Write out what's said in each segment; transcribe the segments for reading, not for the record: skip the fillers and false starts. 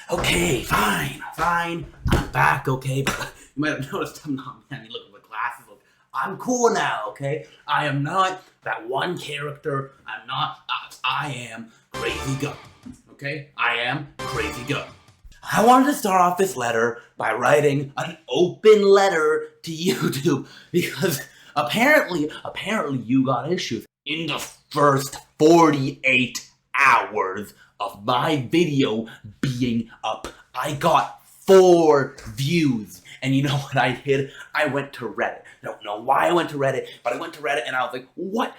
Okay, fine. I'm back, okay? But you might have noticed I'm not, man, you look at the glasses, look. I'm cool now, okay? I am not that one character. I am Crazy Gun, okay? I am Crazy Gun. I wanted to start off this letter by writing an open letter to YouTube because apparently you got issues. In the first 48 hours of my video being up, I got 4 views. And you know what I did? I went to Reddit. I don't know why I went to Reddit, but I went to Reddit and I was like, what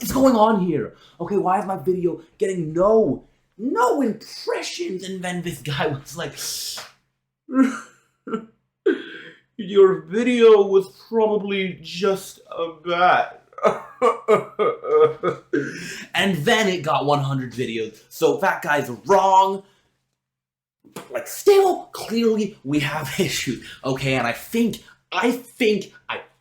is going on here? Okay, why is my video getting no impressions? And then this guy was like, your video was probably just a bat. And then it got 100 videos. So that guy's wrong. But like, still, clearly we have issues. Okay, and I think I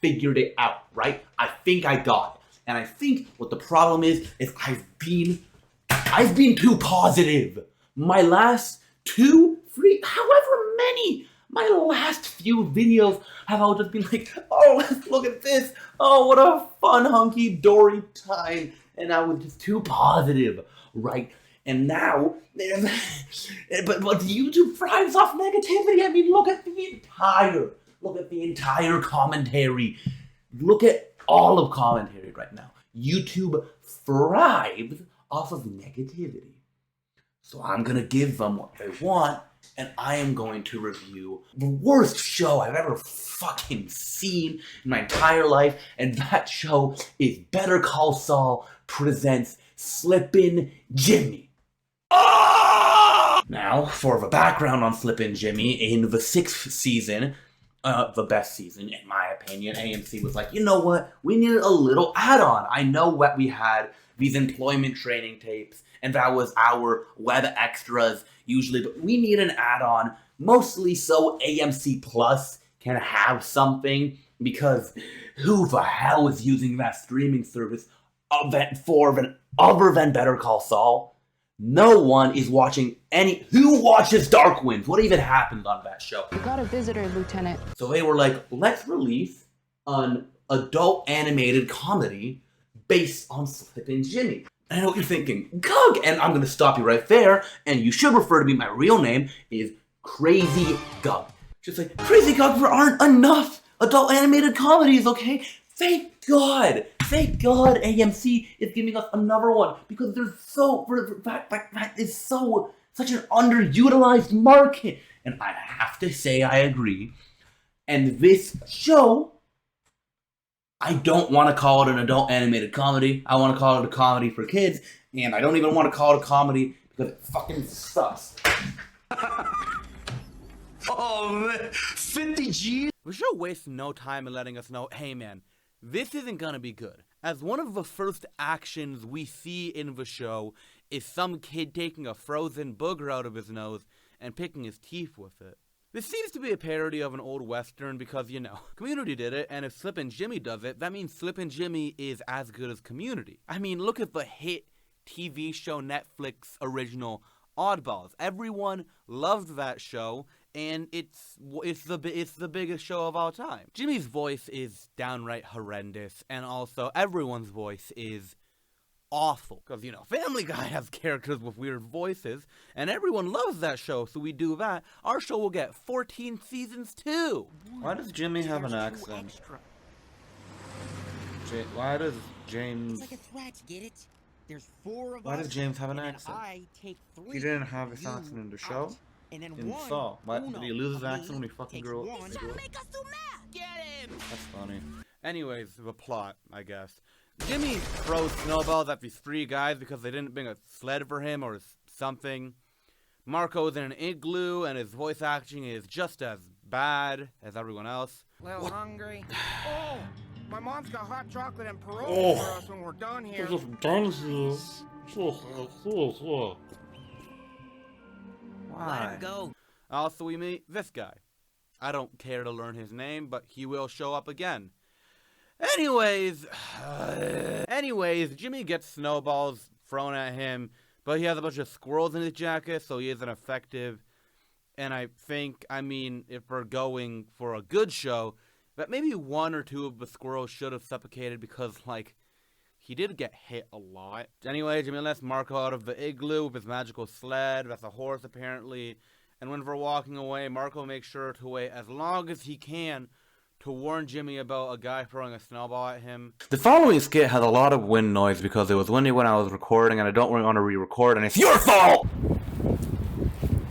figured it out, right? I think I got it. And I think what the problem is I've been too positive. My last 2, 3, however many, my last few videos have all just been like, oh, let's look at this. Oh, what a fun hunky-dory time. And I was just too positive, right? And now, but YouTube thrives off negativity. I mean, look at the entire commentary. Look at all of commentary right now. YouTube thrives off of negativity. So I'm gonna give them what they want, and I am going to review the worst show I've ever fucking seen in my entire life, and that show is Better Call Saul presents Slippin Jimmy. Now, for the background on Slippin Jimmy, in the 6th season, the best season, in my opinion, AMC was like, you know what? We needed a little add-on. I know what we had, these employment training tapes, and that was our web extras usually, but we need an add-on, mostly so AMC Plus can have something, because who the hell is using that streaming service other than Better Call Saul? No one is watching who watches Dark Winds? What even happens on that show? You got a visitor, Lieutenant. So they were like, let's release an adult animated comedy based on Slippin Jimmy. I know what you're thinking, Gug! And I'm gonna stop you right there, and you should refer to me, my real name is Crazy Gug. Just like, Crazy Gug, there aren't enough adult animated comedies, okay? Thank God AMC is giving us another one, because there's that is such an underutilized market. And I have to say I agree. And this show, I don't want to call it an adult animated comedy. I want to call it a comedy for kids, and I don't even want to call it a comedy because it fucking sucks. Oh man, 50 G's? The show wastes no time in letting us know, hey man, this isn't gonna be good. As one of the first actions we see in the show is some kid taking a frozen booger out of his nose and picking his teeth with it. This seems to be a parody of an old western because, you know, Community did it, and if Slippin Jimmy does it, that means Slippin Jimmy is as good as Community. I mean, look at the hit TV show Netflix original Oddballs. Everyone loved that show, and it's the biggest show of all time. Jimmy's voice is downright horrendous, and also everyone's voice is awful. Because, you know, Family Guy has characters with weird voices, and everyone loves that show, so we do that. Our show will get 14 seasons too. Why does Jimmy have an accent? Why does James... It's like a threat, get it? There's 4 of Why us, does James have an and accent? I take 3 He didn't have his you accent in the show? out, and then In one, Saul. Why did he lose his of me accent when he fucking takes grew up? one. Make us do math. Get him! That's funny. Anyways, the plot, I guess. Jimmy throws snowballs at these 3 guys because they didn't bring a sled for him or something. Marco's in an igloo, and his voice acting is just as bad as everyone else. Little hungry? Oh, my mom's got hot chocolate and pierogies for us when we're done here. Why? Let him go. Also, we meet this guy. I don't care to learn his name, but he will show up again. Anyways, Jimmy gets snowballs thrown at him, But he has a bunch of squirrels in his jacket, so he isn't effective. And I think, I mean, if we're going for a good show, that maybe one or two of the squirrels should have suffocated because, like, he did get hit a lot. Anyway, Jimmy lets Marco out of the igloo with his magical sled. That's a horse, apparently. And when they're walking away, Marco makes sure to wait as long as he can to warn Jimmy about a guy throwing a snowball at him. The following skit has a lot of wind noise because it was windy when I was recording and I don't really want to re-record and it's your fault!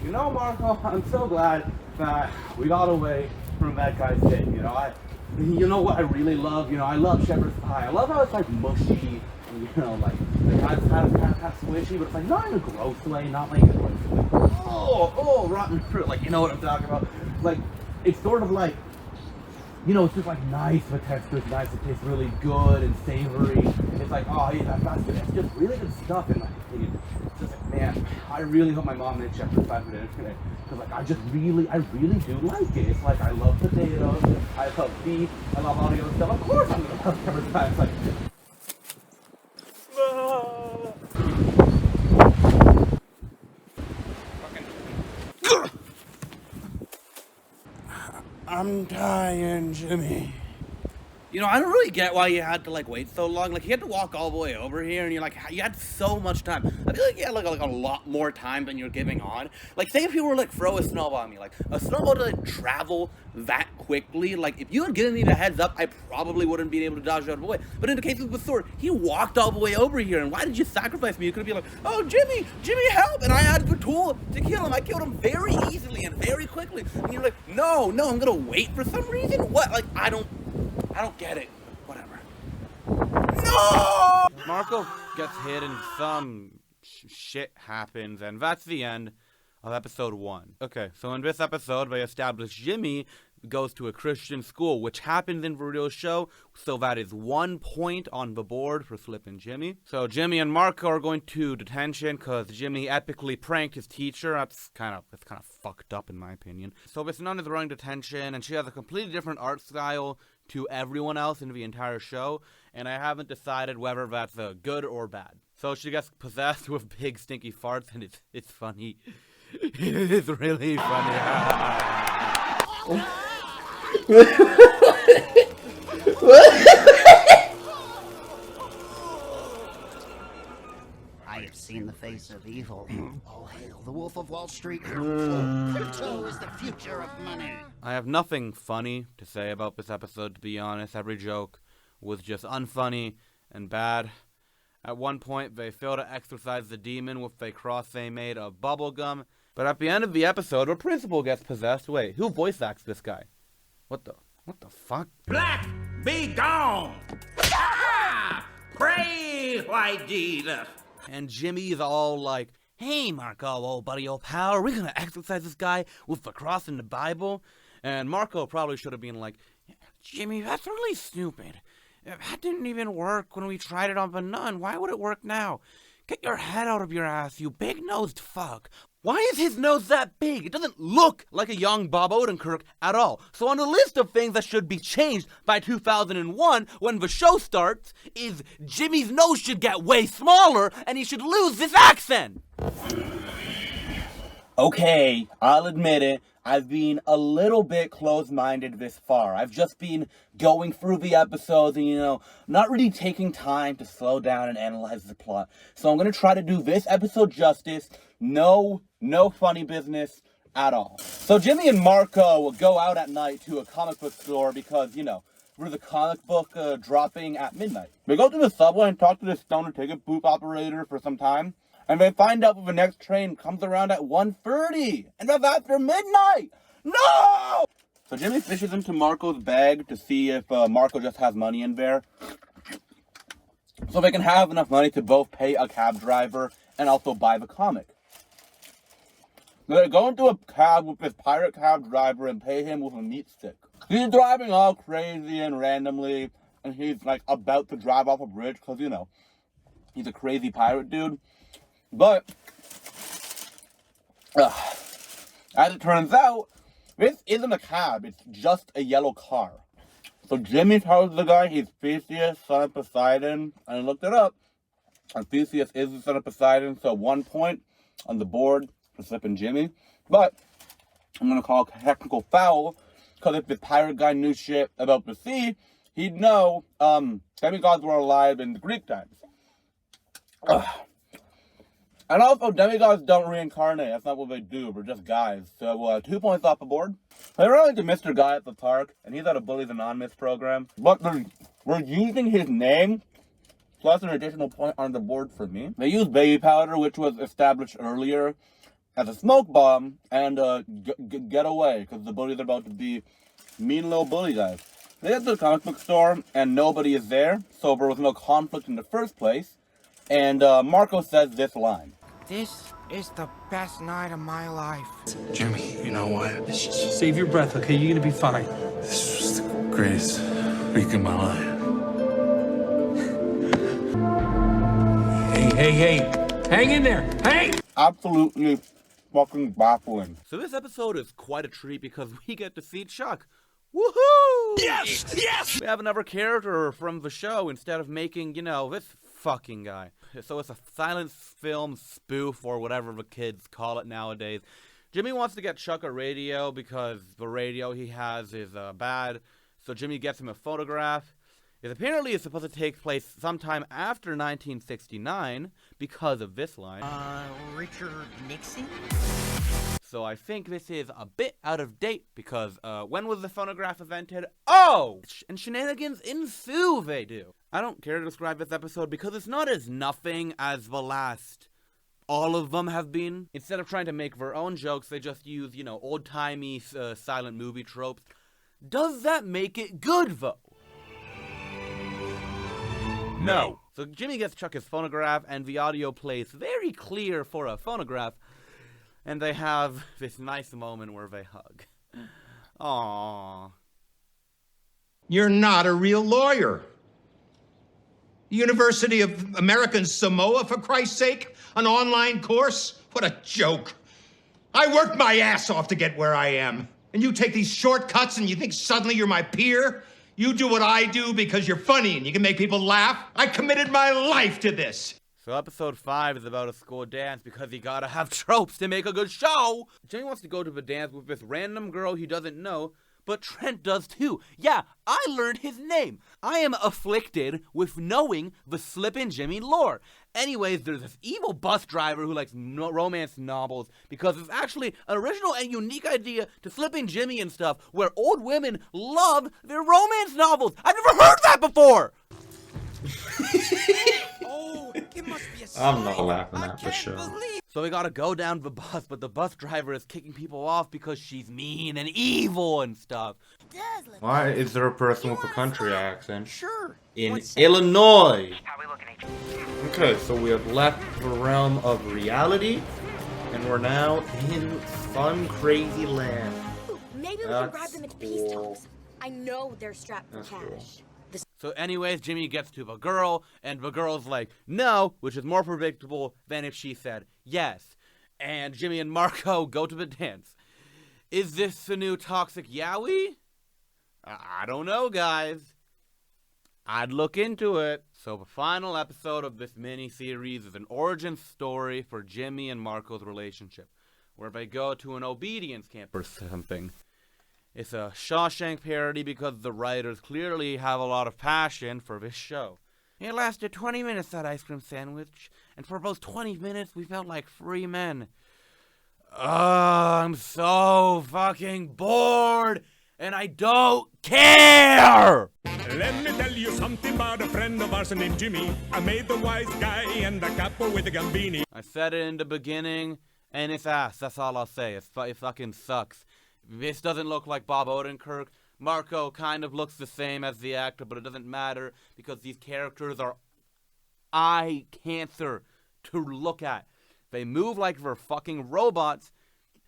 You know, Marco, I'm so glad that we got away from that guy's thing, you know. You know what I really love? You know, I love shepherd's pie. I love how it's like mushy, you know, like kind of squishy, but it's like not in a gross way, not like rotten fruit. Like, you know what I'm talking about? Like, it's sort of like, you know, it's just like nice, the texture is nice, it tastes really good and savory. It's like, oh yeah, that's good. It's just really good stuff in my opinion. It's just like, man, I really hope my mom made shepherd's pie for dinner today. Because like, I really do like it. It's like, I love potatoes, I love beef, I love all the other stuff. Of course I'm gonna love shepherd's pie. It's like, I'm dying, Jimmy. You know, I don't really get why you had to, like, wait so long. Like, you had to walk all the way over here, and you're like, you had so much time. I feel like you had, like a lot more time than you're giving on. Like, say if you were, like, throw a snowball at me. Like, a snowball doesn't travel that quickly. Like, if you had given me the heads up, I probably wouldn't be able to dodge out of the way. But in the case of the sword, he walked all the way over here, and why did you sacrifice me? You could have been like, oh, Jimmy, help! And I had the tool to kill him. I killed him very easily and very quickly. And you're like, no, I'm gonna wait for some reason? What? Like, I don't get it. Whatever. No! Marco gets hit and some shit happens, and that's the end of episode 1. Okay, so in this episode, they establish Jimmy goes to a Christian school, which happens in the real show, so that is 1 point on the board for Slippin Jimmy. So Jimmy and Marco are going to detention because Jimmy epically pranked his teacher. That's kind of fucked up in my opinion. So this nun is running detention, and she has a completely different art style to everyone else in the entire show, and I haven't decided whether that's good or bad. So she gets possessed with big stinky farts, and it's funny. It's really funny. I have seen the face of evil. All hail the Wolf of Wall Street. Crypto is the future of money. I have nothing funny to say about this episode, to be honest. Every joke was just unfunny and bad. At one point, they fail to exorcise the demon with a cross they made of bubblegum. But at the end of the episode, a principal gets possessed. Wait, who voice acts this guy? What the fuck? Black, be gone! Ah! Pray, white Jesus! And Jimmy's all like, hey, Marco, old buddy, old pal, are we gonna exorcise this guy with the cross in the Bible? And Marco probably should have been like, Jimmy, that's really stupid. That didn't even work when we tried it on the nun. Why would it work now? Get your head out of your ass, you big-nosed fuck. Why is his nose that big? It doesn't look like a young Bob Odenkirk at all. So on the list of things that should be changed by 2001, when the show starts, is Jimmy's nose should get way smaller and he should lose this accent. Okay, I'll admit it. I've been a little bit close-minded this far. I've just been going through the episodes and, you know, not really taking time to slow down and analyze the plot. So I'm going to try to do this episode justice. No funny business at all. So Jimmy and Marco go out at night to a comic book store because, you know, there's a comic book dropping at midnight. They go to the subway and talk to the stoner ticket booth operator for some time. And they find out that the next train comes around at 1:30. And that's after midnight. No! So Jimmy fishes into Marco's bag to see if Marco just has money in there. So they can have enough money to both pay a cab driver and also buy the comic. They go into a cab with this pirate cab driver and pay him with a meat stick. He's driving all crazy and randomly. And he's like about to drive off a bridge because, you know, he's a crazy pirate dude. But, as it turns out, this isn't a cab, it's just a yellow car. So Jimmy tells the guy he's Theseus, son of Poseidon, and I looked it up. And Theseus is the son of Poseidon, so 1 point on the board for Slippin Jimmy. But I'm gonna call a technical foul, because if the pirate guy knew shit about the sea, he'd know demigods were alive in the Greek times. Ugh. And also, demigods don't reincarnate. That's not what they do. We're just guys. So, 2 points off the board. I run into Mr. Guy at the park, and he's at a Bullies Anonymous program. But we're using his name, plus an additional point on the board for me. They use baby powder, which was established earlier as a smoke bomb, and get away, because the bullies are about to be mean little bully guys. They get to the comic book store, and nobody is there, so there was no conflict in the first place. And Marco says this line. This is the best night of my life. Jimmy, you know what? Save your breath, okay? You're gonna be fine. This was the greatest week of my life. Hey, hang in there, hang! Absolutely fucking baffling. So this episode is quite a treat because we get to see Chuck. Woohoo! Yes! Yes! We have another character from the show instead of making, this fucking guy. So it's a silent film spoof or whatever the kids call it nowadays. Jimmy wants to get Chuck a radio because the radio he has is bad. So Jimmy gets him a photograph. It apparently is supposed to take place sometime after 1969 because of this line. Richard Nixon? So I think this is a bit out of date because when was the phonograph invented? Oh! And shenanigans ensue, they do. I don't care to describe this episode because it's not as nothing as the last. All of them have been. Instead of trying to make their own jokes, they just use, old-timey silent movie tropes. Does that make it good, though? No. So Jimmy gets Chuck his phonograph, and the audio plays very clear for a phonograph. And they have this nice moment where they hug. Aww. You're not a real lawyer. University of American Samoa, for Christ's sake? An online course? What a joke. I worked my ass off to get where I am. And you take these shortcuts and you think suddenly you're my peer? You do what I do because you're funny and you can make people laugh? I committed my life to this. So episode 5 is about a school dance because you gotta have tropes to make a good show. Jimmy wants to go to the dance with this random girl he doesn't know, but Trent does too. Yeah, I learned his name. I am afflicted with knowing the Slippin Jimmy lore. Anyways, there's this evil bus driver who likes romance novels because it's actually an original and unique idea to Slippin Jimmy and stuff where old women love their romance novels. I've never heard that before! Oh, it must be a I'm not laughing at the show. So we gotta go down the bus, but the bus driver is kicking people off because she's mean and evil and stuff. Why is there a person with a country accent? Sure. In Illinois. Okay, so we have left the realm of reality, and we're now in fun, crazy land. Maybe we can bribe them into peace talks. I know they're strapped for cash. So anyways, Jimmy gets to the girl, and the girl's like, no, which is more predictable than if she said yes. And Jimmy and Marco go to the dance. Is this the new toxic Yowie? I don't know, guys. I'd look into it. So the final episode of this mini-series is an origin story for Jimmy and Marco's relationship, where they go to an obedience camp or something. It's a Shawshank parody because the writers clearly have a lot of passion for this show. It lasted 20 minutes, that ice cream sandwich, and for those 20 minutes, we felt like free men. I'm so fucking bored, and I don't care! Let me tell you something about a friend of ours named Jimmy. I made the wise guy and the capo with the gambini. I said it in the beginning, and it's ass. That's all I'll say. It fucking sucks. This doesn't look like Bob Odenkirk. Marco kind of looks the same as the actor, but it doesn't matter because these characters are eye cancer to look at. They move like they're fucking robots,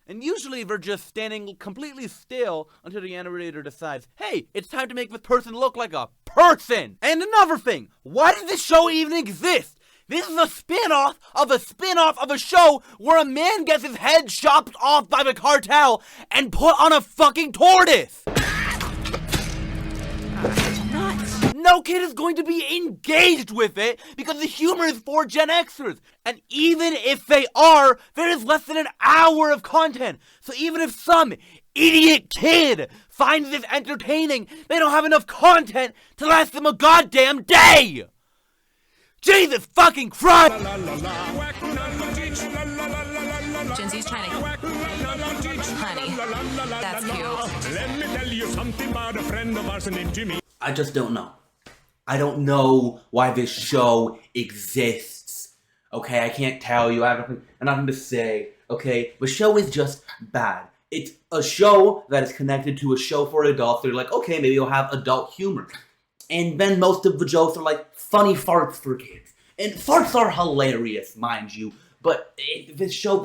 and usually they're just standing completely still until the animator decides, hey, it's time to make this person look like a person! And another thing, why does this show even exist? This is a spin-off of a show where a man gets his head chopped off by the cartel and put on a fucking tortoise! Nuts! no kid is going to be engaged with it because the humor is for Gen Xers. And even if they are, there is less than an hour of content. So even if some idiot kid finds this entertaining, they don't have enough content to last them a goddamn day! Jesus fucking Christ! Gen Z's trying to... Honey, that's cute. Let me tell you something about a friend of ours named Jimmy. I just don't know. I don't know why this show exists. Okay, I can't tell you. I have nothing to say. Okay, the show is just bad. It's a show that is connected to a show for adults. They're like, okay, maybe you'll have adult humor. And then most of the jokes are like funny farts for kids. And farts are hilarious, mind you. But this show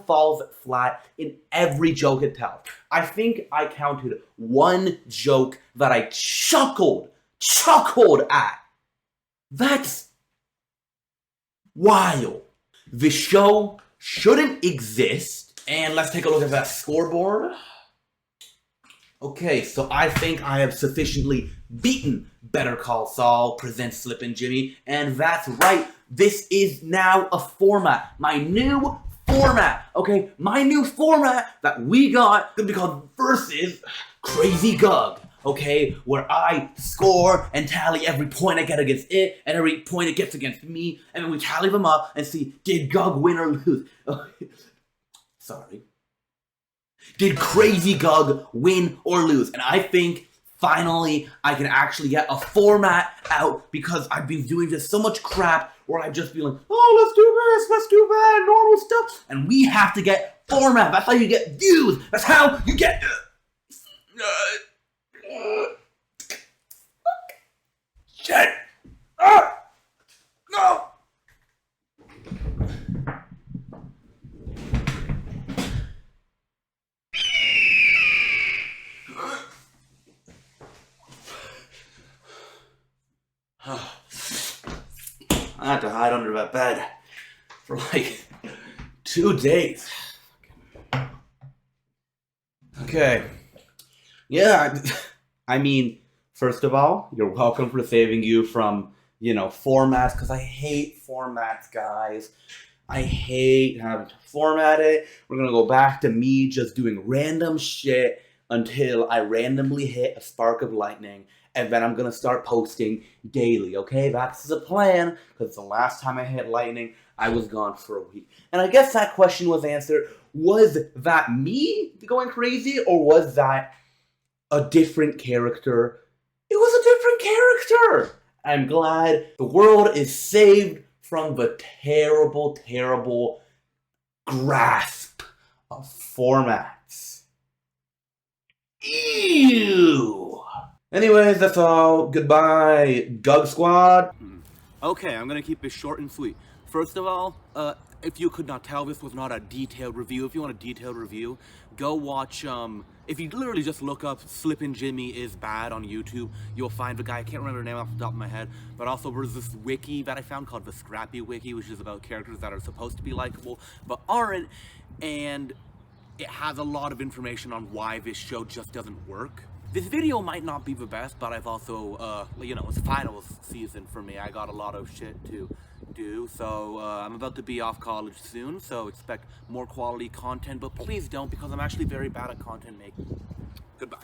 falls flat in every joke it tells. I think I counted one joke that I chuckled at. That's wild. The show shouldn't exist. And let's take a look at that scoreboard. Okay, so I think I have sufficiently beaten Better Call Saul presents Slippin Jimmy, and that's right, this is now a format. My new format, okay? My new format that we got gonna be called Versus Crazy Gug, okay? Where I score and tally every point I get against it, and every point it gets against me, and then we tally them up and see, did Gug win or lose? Sorry. Did Crazy Gug win or lose? And I think, finally, I can actually get a format out because I've been doing just so much crap where I just be like, oh, let's do this, let's do that, normal stuff. And we have to get format. That's how you get views. That's how you get... Shit! No! I had to hide under that bed for like 2 days. Okay. Yeah, I mean, first of all, you're welcome for saving you from, formats, because I hate formats, guys. I hate having to format it. We're gonna go back to me just doing random shit until I randomly hit a spark of lightning. And then I'm gonna start posting daily, okay? That's the plan, because the last time I hit lightning, I was gone for a week. And I guess that question was answered. Was that me going crazy, or was that a different character? It was a different character! I'm glad the world is saved from the terrible, terrible grasp of formats. Ew! Anyways, that's all. Goodbye, Gug Squad. Okay, I'm gonna keep this short and sweet. First of all, if you could not tell, this was not a detailed review. If you want a detailed review, go watch, if you literally just look up Slippin Jimmy is bad on YouTube, you'll find the guy. I can't remember the name off the top of my head, but also there's this wiki that I found called the Scrappy Wiki, which is about characters that are supposed to be likable, but aren't, and it has a lot of information on why this show just doesn't work. This video might not be the best, but I've also, it's finals season for me. I got a lot of shit to do, so I'm about to be off college soon, so expect more quality content, but please don't, because I'm actually very bad at content making. Goodbye.